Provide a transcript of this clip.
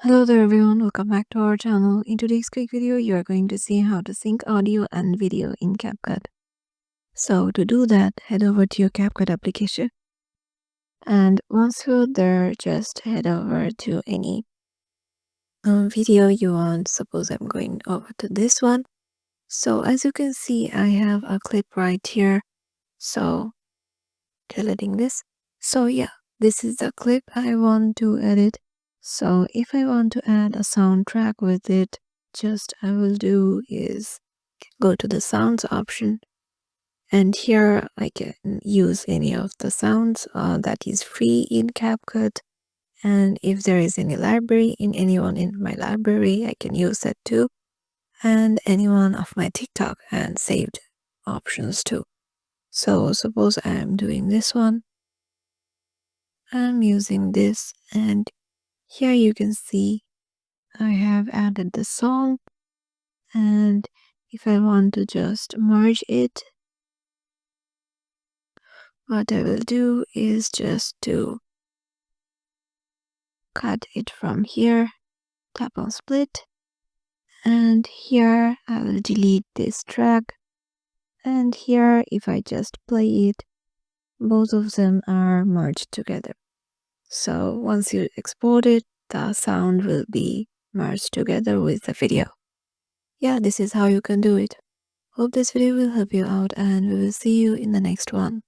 Hello there everyone, welcome back to our channel. In today's quick video, you are going to see how to sync audio and video in Capcut. So to do that, head over to your Capcut application. And once you're there, just head over to any video you want. Suppose I'm going over to this one. So as you can see, I have a clip right here. So deleting this. So yeah, this is the clip I want to edit. So if I want to add a soundtrack with it, just I will do is go to the sounds option, and here I can use any of the sounds that is free in CapCut. And if there is any library in anyone in my library, I can use that too, and any one of my TikTok and saved options too. So suppose I am doing this one, I'm using this, and here you can see I have added the song. And if I want to just merge it, what I will do is just to cut it from here, tap on split, and here I will delete this track, and here if I just play it, both of them are merged together. So once you export it, the sound will be merged together with the video. Yeah, this is how you can do it. Hope this video will help you out, and we will see you in the next one.